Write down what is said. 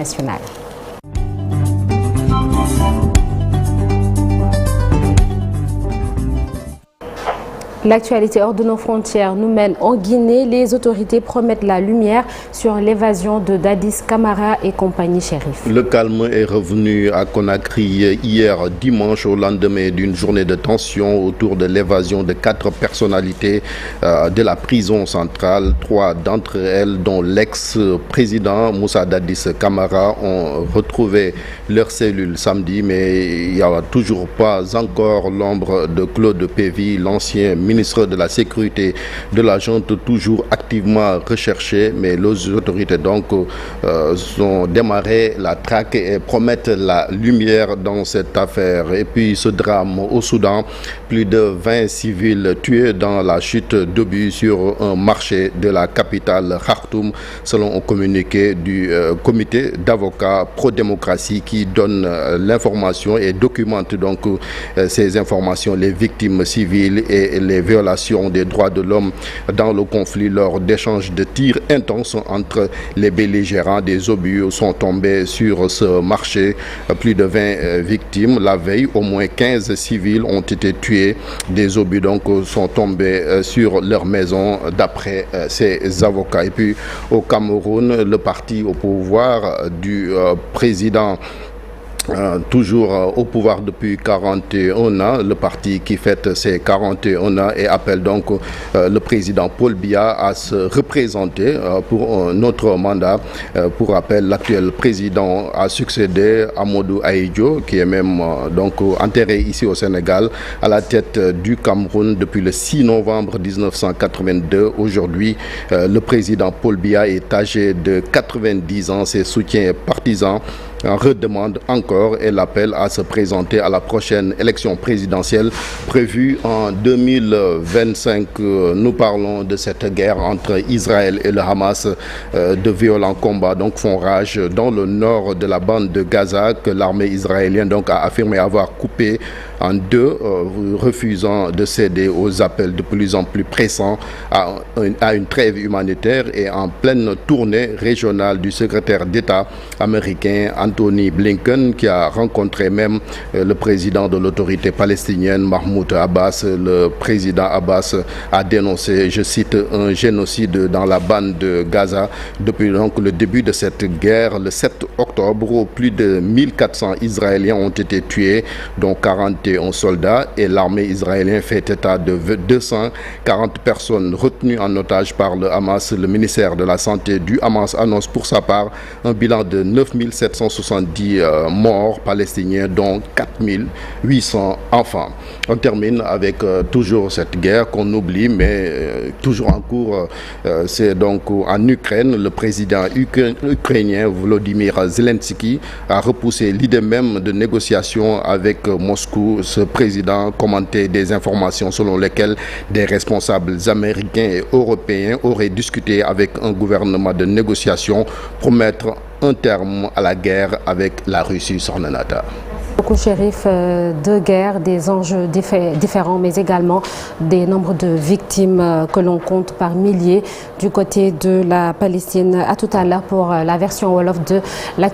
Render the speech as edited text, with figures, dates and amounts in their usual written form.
nationale. L'actualité hors de nos frontières nous mène en Guinée. Les autorités promettent la lumière sur l'évasion de Dadis Camara et compagnie Chérif. Le calme est revenu à Conakry hier dimanche au lendemain d'une journée de tension autour de l'évasion de 4 personnalités de la prison centrale. 3 d'entre elles, dont l'ex-président Moussa Dadis Camara, ont retrouvé leur cellule samedi, mais il n'y a toujours pas encore l'ombre de Claude Pévy, l'ancien ministre de la Sécurité de la junte, toujours activement recherché, mais les autorités donc ont démarré la traque et promettent la lumière dans cette affaire. Et puis ce drame au Soudan, plus de 20 civils tués dans la chute d'obus sur un marché de la capitale Khartoum, selon un communiqué du comité d'avocats pro-démocratie qui donne l'information et documente donc ces informations, les victimes civiles et les violations des droits de l'homme dans le conflit lors d'échanges de tirs intenses entre les belligérants. Des obus sont tombés sur ce marché. Plus de 20 victimes. La veille, au moins 15 civils ont été tués. Des obus donc sont tombés sur leur maison d'après ces avocats. Et puis au Cameroun, le parti au pouvoir du président toujours au pouvoir depuis 41 ans, le parti qui fête ses 41 ans et appelle donc le président Paul Biya à se représenter pour un autre mandat. Pour rappel, l'actuel président a succédé à Amadou Ahidjo, qui est même donc enterré ici au Sénégal, à la tête du Cameroun depuis le 6 novembre 1982. Aujourd'hui, le président Paul Biya est âgé de 90 ans. Ses soutiens partisans redemande encore et l'appelle à se présenter à la prochaine élection présidentielle prévue en 2025. Nous parlons de cette guerre entre Israël et le Hamas. De violents combats donc font rage dans le nord de la bande de Gaza, que l'armée israélienne donc a affirmé avoir coupé en deux, refusant de céder aux appels de plus en plus pressants à une trêve humanitaire, et en pleine tournée régionale du secrétaire d'État américain Anthony Blinken, qui a rencontré même le président de l'autorité palestinienne Mahmoud Abbas. Le président Abbas a dénoncé, je cite, un génocide dans la bande de Gaza depuis donc le début de cette guerre. Le 7 octobre, où plus de 1400 Israéliens ont été tués, dont 41 soldats, et l'armée israélienne fait état de 240 personnes retenues en otage par le Hamas. Le ministère de la Santé du Hamas annonce pour sa part un bilan de 9770 morts palestiniens, dont 4800 enfants. On termine avec toujours cette guerre qu'on oublie, mais toujours en cours. C'est donc en Ukraine. Le président ukrainien Volodymyr Zelensky a repoussé l'idée même de négociation avec Moscou. Ce président commentait des informations selon lesquelles des responsables américains et européens auraient discuté avec un gouvernement de négociation pour mettre un terme à la guerre avec la Russie. Sornanata. Beaucoup, Chérif, de guerre, des enjeux différents, mais également des nombres de victimes que l'on compte par milliers du côté de la Palestine. À tout à l'heure pour la version Wolof de l'actualité.